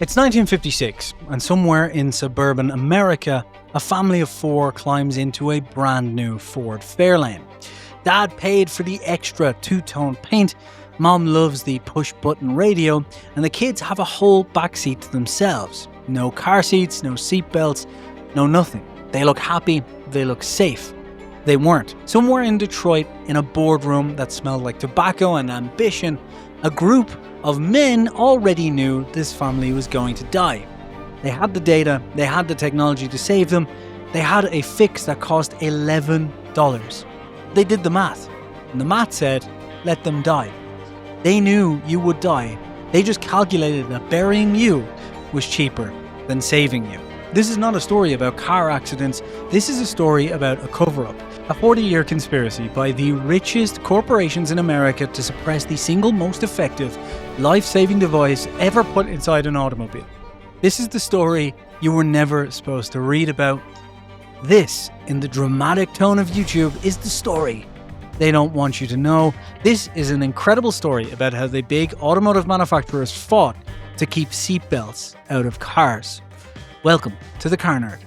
It's 1956, and somewhere in suburban America, a family of four climbs into a brand new Ford Fairlane. Dad paid for the extra two-tone paint, Mom loves the push-button radio, and the kids have a whole backseat to themselves. No car seats, no seatbelts, no nothing. They look happy, they look safe. They weren't. Somewhere in Detroit, in a boardroom that smelled like tobacco and ambition, a group of men already knew this family was going to die. They had the data, they had the technology to save them, they had a fix that cost $11. They did the math, and the math said, let them die. They knew you would die. They just calculated that burying you was cheaper than saving you. This is not a story about car accidents, this is a story about a cover-up. A 40-year conspiracy by the richest corporations in America to suppress the single most effective life-saving device ever put inside an automobile. This is the story you were never supposed to read about. This, in the dramatic tone of YouTube, is the story they don't want you to know. This is an incredible story about how the big automotive manufacturers fought to keep seatbelts out of cars. Welcome to The Car Nerd.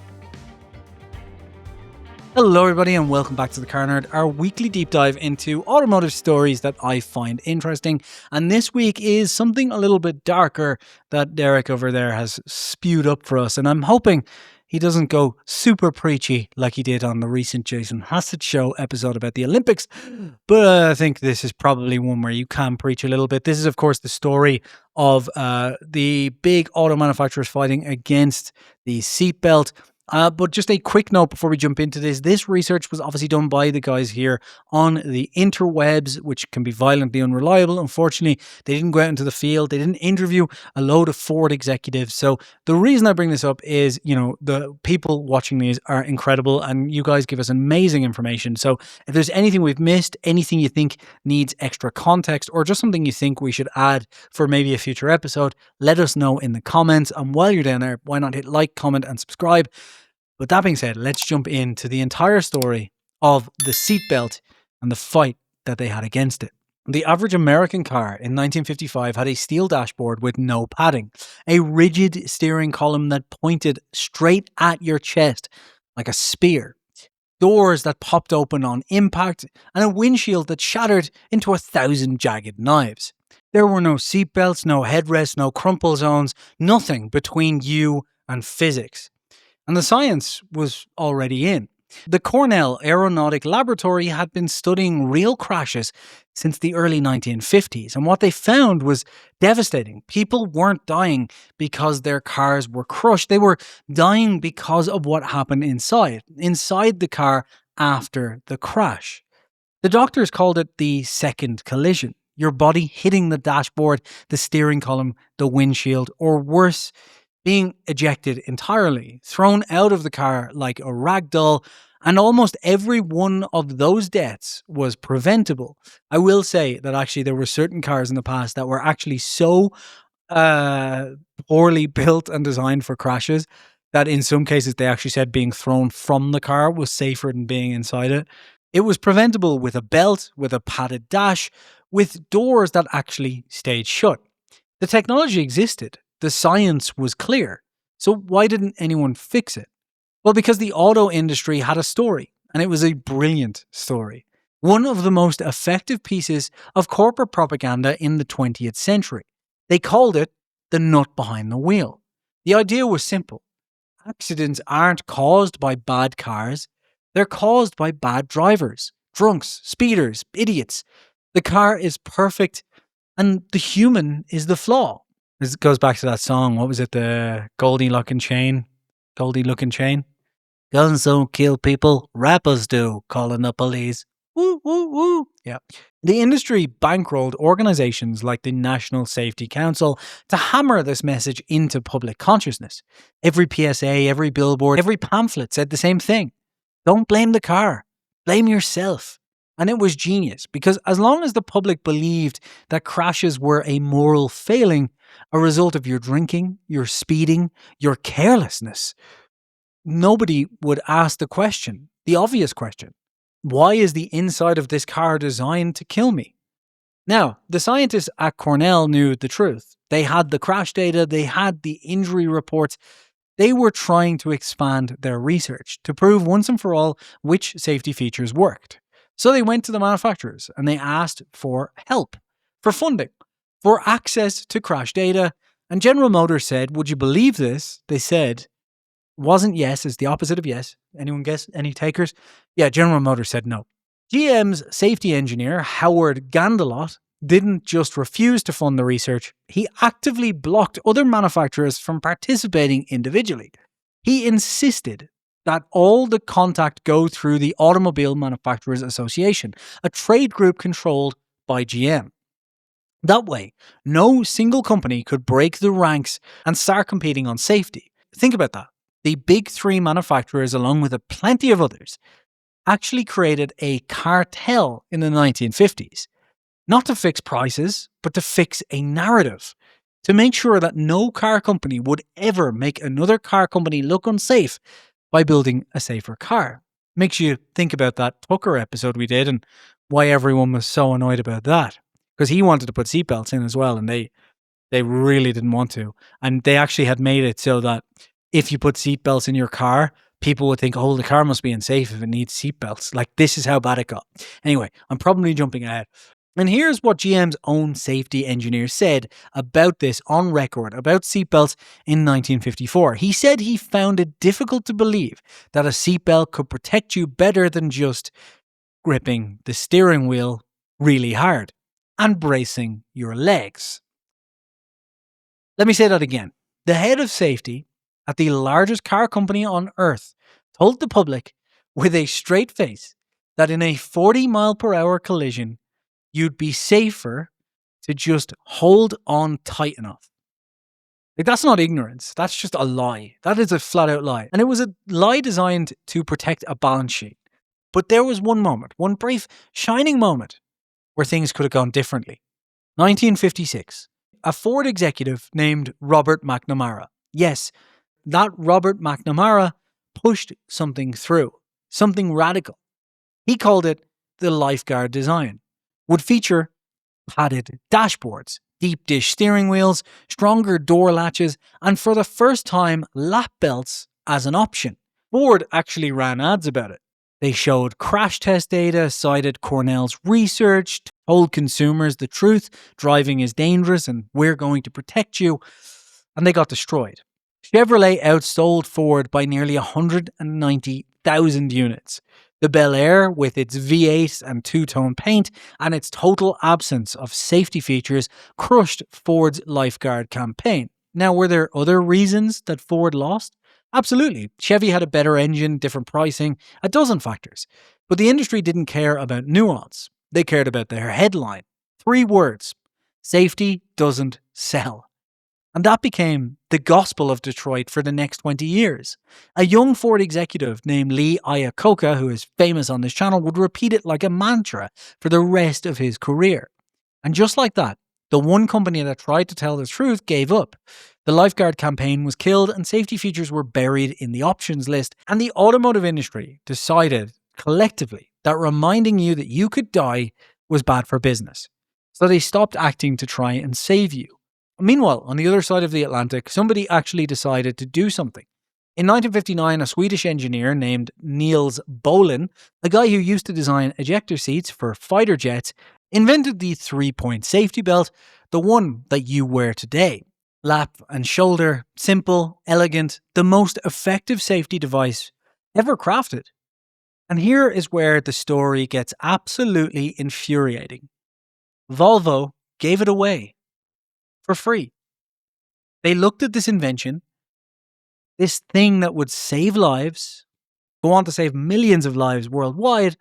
Hello everybody and welcome back to The Car Nerd, our weekly deep dive into automotive stories that I find interesting. And this week is something a little bit darker that Derek over there has spewed up for us. And I'm hoping he doesn't go super preachy like he did on the recent Jason Hassett show episode about the Olympics. But I think this is probably one where you can preach a little bit. This is, of course, the story of the big auto manufacturers fighting against the seatbelt. But just a quick note before we jump into this. This research was obviously done by the guys here on the interwebs, which can be violently unreliable. Unfortunately, they didn't go out into the field. They didn't interview a load of Ford executives. So the reason I bring this up is, the people watching these are incredible and you guys give us amazing information. So if there's anything we've missed, anything you think needs extra context, or just something you think we should add for maybe a future episode, let us know in the comments. And while you're down there, why not hit like, comment, and subscribe? With that being said, let's jump into the entire story of the seatbelt and the fight that they had against it. The average American car in 1955 had a steel dashboard with no padding, a rigid steering column that pointed straight at your chest like a spear, doors that popped open on impact, and a windshield that shattered into 1,000 jagged knives. There were no seatbelts, no headrests, no crumple zones, nothing between you and physics. And the science was already in. The Cornell Aeronautic Laboratory had been studying real crashes since the early 1950s, and what they found was devastating. People weren't dying because their cars were crushed. They were dying because of what happened inside the car after the crash. The doctors called it the second collision. Your body hitting the dashboard, the steering column, the windshield, or worse, being ejected entirely, thrown out of the car like a rag doll, and almost every one of those deaths was preventable. I will say that actually there were certain cars in the past that were actually so poorly built and designed for crashes that in some cases they actually said being thrown from the car was safer than being inside it. It was preventable with a belt, with a padded dash, with doors that actually stayed shut. The technology existed. The science was clear. So why didn't anyone fix it? Well, because the auto industry had a story, and it was a brilliant story. One of the most effective pieces of corporate propaganda in the 20th century. They called it the nut behind the wheel. The idea was simple. Accidents aren't caused by bad cars. They're caused by bad drivers, drunks, speeders, idiots. The car is perfect, and the human is the flaw. This goes back to that song. What was it? The Goldie Looking Chain? Guns don't kill people. Rappers do. Calling the police. Woo, woo, woo. Yeah. The industry bankrolled organizations like the National Safety Council to hammer this message into public consciousness. Every PSA, every billboard, every pamphlet said the same thing. Don't blame the car. Blame yourself. And it was genius because as long as the public believed that crashes were a moral failing, a result of your drinking, your speeding, your carelessness, nobody would ask the obvious question. Why is the inside of this car designed to kill me? Now, the scientists at Cornell knew the truth. They had the crash data, they had the injury reports. They were trying to expand their research to prove once and for all which safety features worked. So they went to the manufacturers and they asked for help, for funding, for access to crash data. And General Motors said, would you believe this? They said, wasn't yes, is the opposite of yes. Anyone guess? Any takers? Yeah, General Motors said no. GM's safety engineer, Howard Gandelot, didn't just refuse to fund the research, he actively blocked other manufacturers from participating individually. He insisted that all the contact go through the Automobile Manufacturers Association, a trade group controlled by GM. That way, no single company could break the ranks and start competing on safety. Think about that. The big three manufacturers, along with plenty of others, actually created a cartel in the 1950s. Not to fix prices, but to fix a narrative. To make sure that no car company would ever make another car company look unsafe by building a safer car. Makes you think about that Tucker episode we did and why everyone was so annoyed about that. Because he wanted to put seatbelts in as well, and they really didn't want to. And they actually had made it so that if you put seatbelts in your car, people would think, oh, the car must be unsafe if it needs seatbelts. Like, this is how bad it got. Anyway, I'm probably jumping ahead. And here's what GM's own safety engineer said about this on record, about seatbelts in 1954. He said he found it difficult to believe that a seatbelt could protect you better than just gripping the steering wheel really hard and bracing your legs. Let me say that again. The head of safety at the largest car company on earth told the public with a straight face that in a 40-mile-per-hour collision, you'd be safer to just hold on tight enough. Like, that's not ignorance. That's just a lie. That is a flat-out lie. And it was a lie designed to protect a balance sheet. But there was one moment, one brief, shining moment, where things could have gone differently. 1956. A Ford executive named Robert McNamara. Yes, that Robert McNamara pushed something through, something radical. He called it the lifeguard design. Would feature padded dashboards, deep dish steering wheels, stronger door latches, and for the first time, lap belts as an option. Ford actually ran ads about it. They showed crash test data, cited Cornell's research, told consumers the truth, driving is dangerous and we're going to protect you, and they got destroyed. Chevrolet outsold Ford by nearly 190,000 units. The Bel Air, with its V8 and two-tone paint and its total absence of safety features, crushed Ford's lifeguard campaign. Now, were there other reasons that Ford lost? Absolutely. Chevy had a better engine, different pricing, a dozen factors. But the industry didn't care about nuance. They cared about their headline. 3 words. Safety doesn't sell. And that became the gospel of Detroit for the next 20 years. A young Ford executive named Lee Iacocca, who is famous on this channel, would repeat it like a mantra for the rest of his career. And just like that, the one company that tried to tell the truth gave up. The lifeguard campaign was killed and safety features were buried in the options list. And the automotive industry decided collectively that reminding you that you could die was bad for business. So they stopped acting to try and save you. Meanwhile, on the other side of the Atlantic, somebody actually decided to do something. In 1959, a Swedish engineer named Niels Bohlin, a guy who used to design ejector seats for fighter jets, invented the 3-point safety belt, the one that you wear today. Lap and shoulder, simple, elegant, the most effective safety device ever crafted. And here is where the story gets absolutely infuriating. Volvo gave it away. For free. They looked at this invention, this thing that would save lives, go on to save millions of lives worldwide,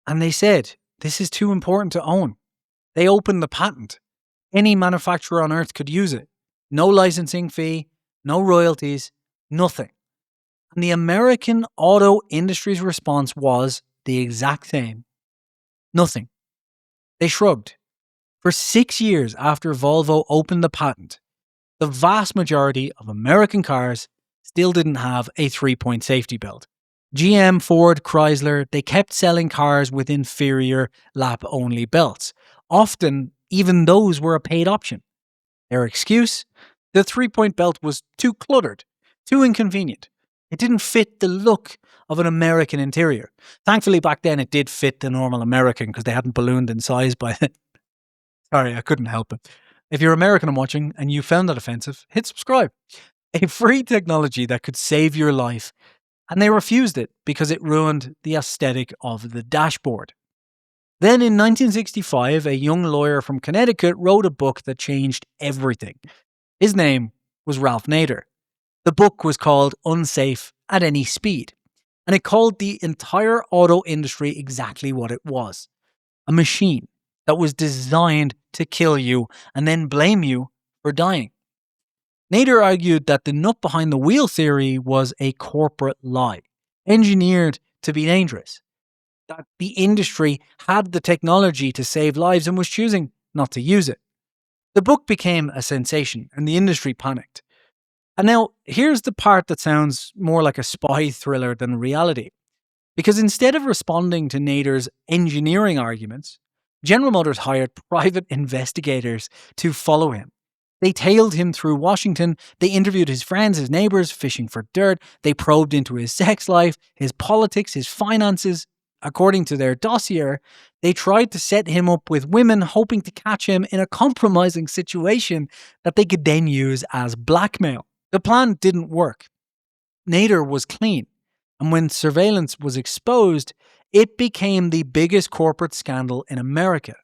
and they said, this is too important to own. They opened the patent. Any manufacturer on earth could use it. No licensing fee, no royalties, nothing. And the American auto industry's response was the exact same. Nothing. They shrugged. For 6 years after Volvo opened the patent, the vast majority of American cars still didn't have a 3-point safety belt. GM, Ford, Chrysler, they kept selling cars with inferior lap-only belts. Often, even those were a paid option. Their excuse? The 3-point belt was too cluttered, too inconvenient. It didn't fit the look of an American interior. Thankfully, back then it did fit the normal American because they hadn't ballooned in size by then. Sorry, I couldn't help it. If you're American and watching and you found that offensive, hit subscribe. A free technology that could save your life. And they refused it because it ruined the aesthetic of the dashboard. Then in 1965, a young lawyer from Connecticut wrote a book that changed everything. His name was Ralph Nader. The book was called Unsafe at Any Speed, and it called the entire auto industry exactly what it was: a machine that was designed to kill you and then blame you for dying. Nader argued that the nut behind the wheel theory was a corporate lie, engineered to be dangerous, that the industry had the technology to save lives and was choosing not to use it. The book became a sensation and the industry panicked. And now, here's the part that sounds more like a spy thriller than reality. Because instead of responding to Nader's engineering arguments, General Motors hired private investigators to follow him. They tailed him through Washington, they interviewed his friends, his neighbors, fishing for dirt, they probed into his sex life, his politics, his finances. According to their dossier, they tried to set him up with women, hoping to catch him in a compromising situation that they could then use as blackmail. The plan didn't work. Nader was clean, and when surveillance was exposed, it became the biggest corporate scandal in America.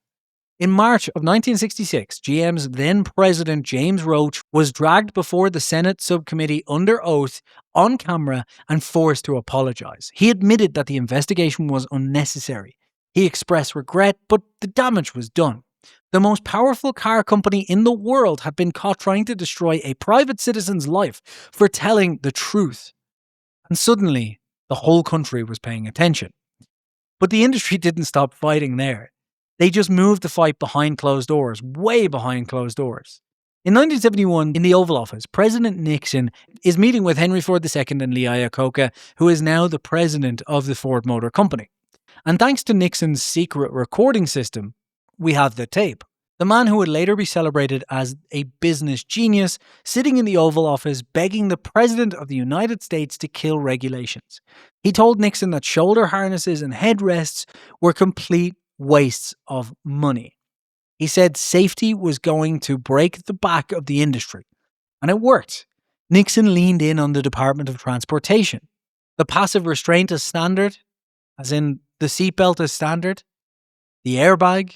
In March of 1966, GM's then president James Roach was dragged before the Senate subcommittee under oath, on camera, and forced to apologize. He admitted that the investigation was unnecessary. He expressed regret, but the damage was done. The most powerful car company in the world had been caught trying to destroy a private citizen's life for telling the truth. And suddenly, the whole country was paying attention. But the industry didn't stop fighting there. They just moved the fight behind closed doors, way behind closed doors. In 1971, in the Oval Office, President Nixon is meeting with Henry Ford II and Lee Iacocca, who is now the president of the Ford Motor Company. And thanks to Nixon's secret recording system, we have the tape. The man who would later be celebrated as a business genius, sitting in the Oval Office begging the President of the United States to kill regulations. He told Nixon that shoulder harnesses and headrests were complete wastes of money. He said safety was going to break the back of the industry. And it worked. Nixon leaned in on the Department of Transportation. The passive restraint as standard, as in the seatbelt as standard, the airbag,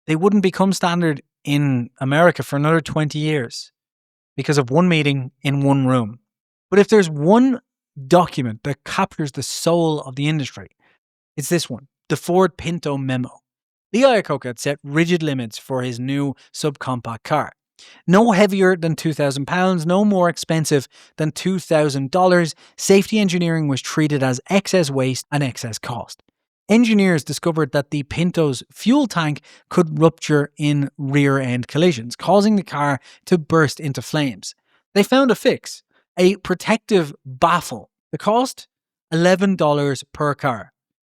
they wouldn't become standard in America for another 20 years because of one meeting in one room. But if there's one document that captures the soul of the industry, it's this one. The Ford Pinto memo. Lee Iacocca had set rigid limits for his new subcompact car. No heavier than 2,000 pounds, no more expensive than $2,000. Safety engineering was treated as excess waste and excess cost. Engineers discovered that the Pinto's fuel tank could rupture in rear-end collisions, causing the car to burst into flames. They found a fix, a protective baffle. The cost? $11 per car.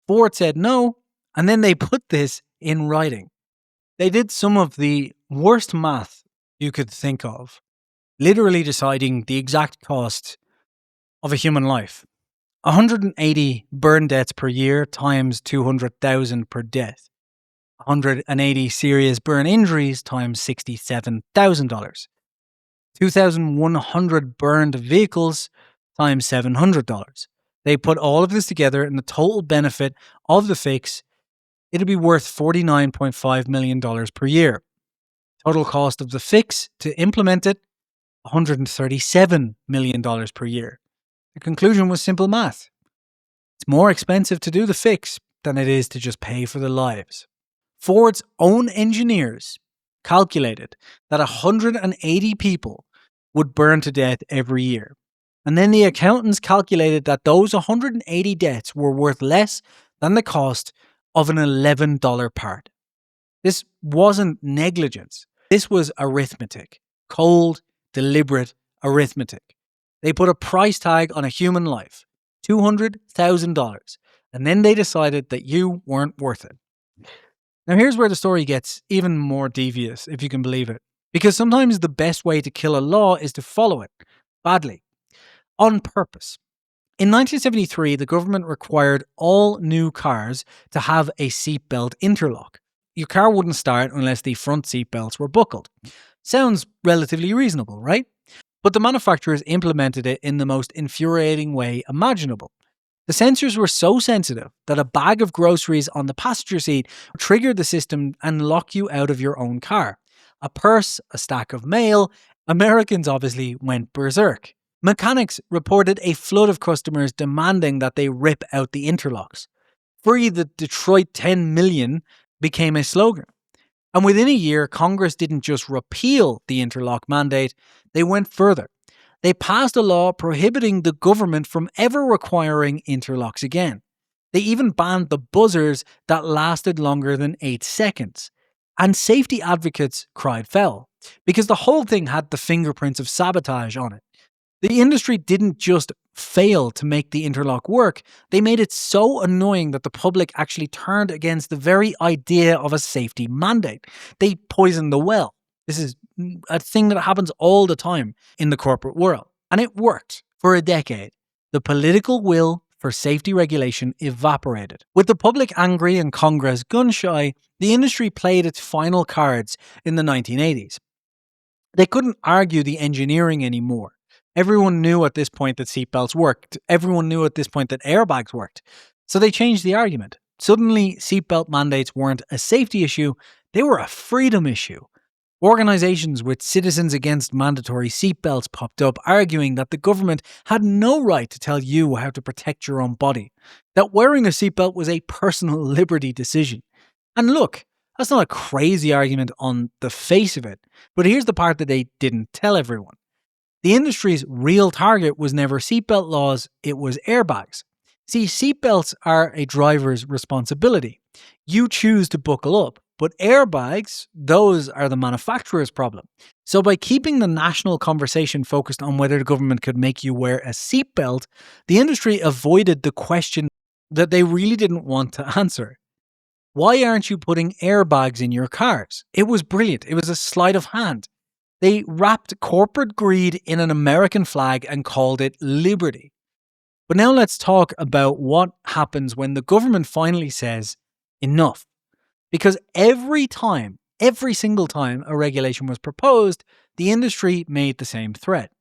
Ford said no, and then they put this in writing. They did some of the worst math you could think of, literally deciding the exact cost of a human life. 180 burn deaths per year times 200,000 per death. 180 serious burn injuries times $67,000. 2,100 burned vehicles times $700. They put all of this together, and the total benefit of the fix, it'll be worth $49.5 million per year. Total cost of the fix to implement it, $137 million per year. The conclusion was simple math. It's more expensive to do the fix than it is to just pay for the lives. Ford's own engineers calculated that 180 people would burn to death every year. And then the accountants calculated that those 180 deaths were worth less than the cost of an $11 part. This wasn't negligence. This was arithmetic. Cold, deliberate arithmetic. They put a price tag on a human life, $200,000, and then they decided that you weren't worth it. Now here's where the story gets even more devious, if you can believe it. Because sometimes the best way to kill a law is to follow it badly, on purpose. In 1973, the government required all new cars to have a seatbelt interlock. Your car wouldn't start unless the front seatbelts were buckled. Sounds relatively reasonable, right? But the manufacturers implemented it in the most infuriating way imaginable. The sensors were so sensitive that a bag of groceries on the passenger seat would trigger the system and lock you out of your own car. A purse, a stack of mail. Americans obviously went berserk. Mechanics reported a flood of customers demanding that they rip out the interlocks. Free the Detroit 10 million became a slogan. And within a year, Congress didn't just repeal the interlock mandate, they went further. They passed a law prohibiting the government from ever requiring interlocks again. They even banned the buzzers that lasted longer than 8 seconds. And safety advocates cried foul, because the whole thing had the fingerprints of sabotage on it. The industry didn't just fail to make the interlock work, they made it so annoying that the public actually turned against the very idea of a safety mandate. They poisoned the well. This is a thing that happens all the time in the corporate world. And it worked for a decade. The political will for safety regulation evaporated. With the public angry and Congress gun-shy, the industry played its final cards in the 1980s. They couldn't argue the engineering anymore. Everyone knew at this point that seatbelts worked. Everyone knew at this point that airbags worked. So they changed the argument. Suddenly, seatbelt mandates weren't a safety issue, they were a freedom issue. Organizations with Citizens Against Mandatory Seatbelts popped up, arguing that the government had no right to tell you how to protect your own body, that wearing a seatbelt was a personal liberty decision. And look, that's not a crazy argument on the face of it, but here's the part that they didn't tell everyone. The industry's real target was never seatbelt laws, it was airbags. See, seatbelts are a driver's responsibility. You choose to buckle up, but airbags, those are the manufacturer's problem. So by keeping the national conversation focused on whether the government could make you wear a seatbelt, the industry avoided the question that they really didn't want to answer. Why aren't you putting airbags in your cars? It was brilliant. It was a sleight of hand. They wrapped corporate greed in an American flag and called it liberty. But now let's talk about what happens when the government finally says, enough. Because every single time a regulation was proposed, the industry made the same threat.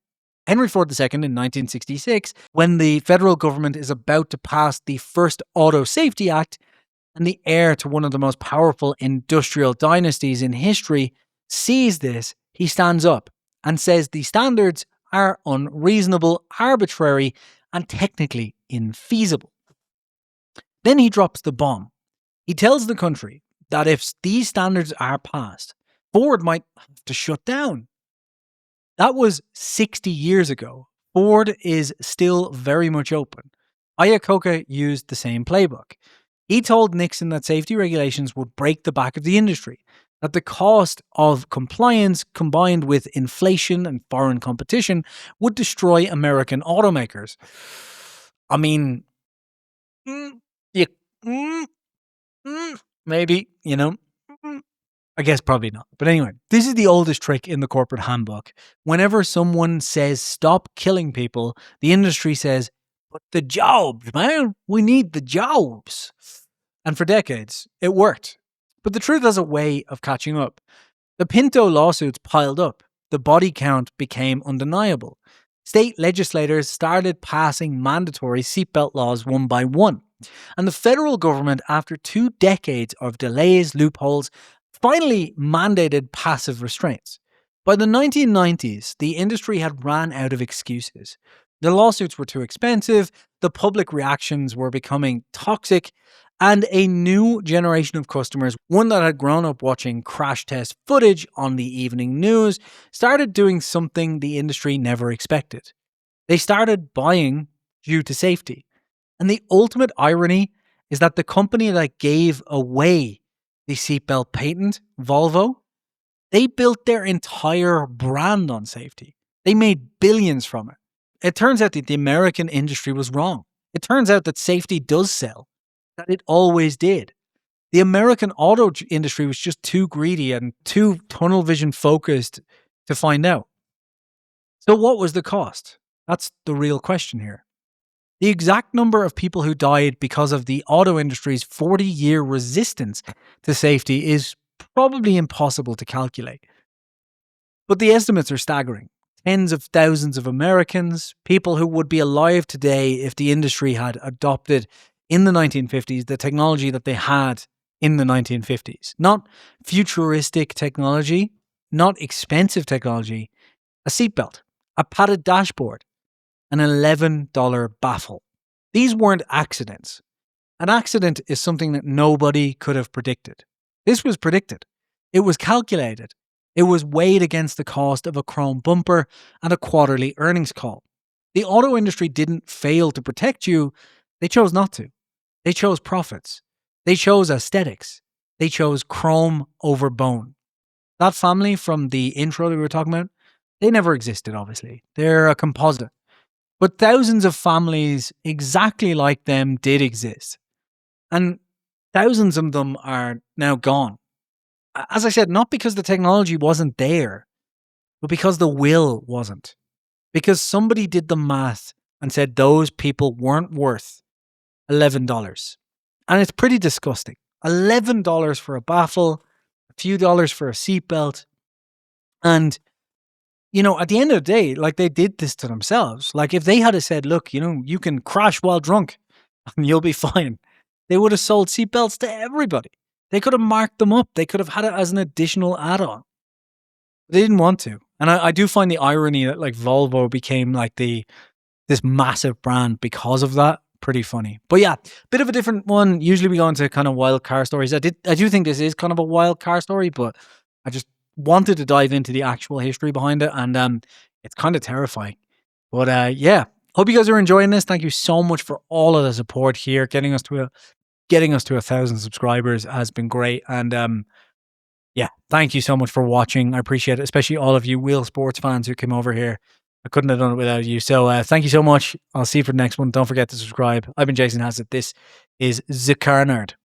Henry Ford II in 1966, when the federal government is about to pass the first Auto Safety Act, and the heir to one of the most powerful industrial dynasties in history sees this, he stands up and says the standards are unreasonable, arbitrary, and technically infeasible. Then he drops the bomb. He tells the country that if these standards are passed, Ford might have to shut down. That was 60 years ago. Ford is still very much open. Iacocca used the same playbook. He told Nixon that safety regulations would break the back of the industry, that the cost of compliance combined with inflation and foreign competition would destroy American automakers. I mean, maybe, I guess probably not. But anyway, this is the oldest trick in the corporate handbook. Whenever someone says stop killing people, the industry says, but the jobs, man, we need the jobs. And for decades, it worked. But the truth has a way of catching up. The Pinto lawsuits piled up. The body count became undeniable. State legislators started passing mandatory seatbelt laws one by one. And the federal government, after 2 decades of delays, loopholes, finally mandated passive restraints. By the 1990s, the industry had ran out of excuses. The lawsuits were too expensive, the public reactions were becoming toxic, and a new generation of customers, one that had grown up watching crash test footage on the evening news, started doing something the industry never expected. They started buying due to safety. And the ultimate irony is that the company that gave away the seatbelt patent, Volvo, they built their entire brand on safety. They made billions from it. It turns out that the American industry was wrong. It turns out that safety does sell, that it always did. The American auto industry was just too greedy and too tunnel vision focused to find out. So, what was the cost? That's the real question here. The exact number of people who died because of the auto industry's 40-year resistance to safety is probably impossible to calculate. But the estimates are staggering. Tens of thousands of Americans, people who would be alive today if the industry had adopted in the 1950s the technology that they had in the 1950s. Not futuristic technology, not expensive technology, a seatbelt, a padded dashboard, an $11 baffle. These weren't accidents. An accident is something that nobody could have predicted. This was predicted. It was calculated. It was weighed against the cost of a chrome bumper and a quarterly earnings call. The auto industry didn't fail to protect you. They chose not to. They chose profits. They chose aesthetics. They chose chrome over bone. That family from the intro that we were talking about, they never existed, obviously. They're a composite. But thousands of families exactly like them did exist. And thousands of them are now gone. As I said, not because the technology wasn't there, but because the will wasn't. Because somebody did the math and said those people weren't worth $11. And it's pretty disgusting. $11 for a baffle, a few dollars for a seatbelt. And, at the end of the day, they did this to themselves. If they had said, look, you can crash while drunk and you'll be fine, they would have sold seatbelts to everybody. They could have marked them up. They could have had it as an additional add-on. They didn't want to. And I do find the irony that Volvo became this massive brand because of that pretty funny. But yeah, bit of a different one. Usually we go into kind of wild car stories. I do think this is kind of a wild car story, but I just wanted to dive into the actual history behind it, and it's kind of terrifying. But yeah, hope you guys are enjoying this. Thank you so much for all of the support here. Getting us to 1,000 subscribers has been great, and yeah, thank you so much for watching. I appreciate it, especially all of you wheel sports fans who came over here. I couldn't have done it without you. So thank you so much. I'll see you for the next one. Don't forget to subscribe. I've been Jason Hassett. This is The Car Nerd.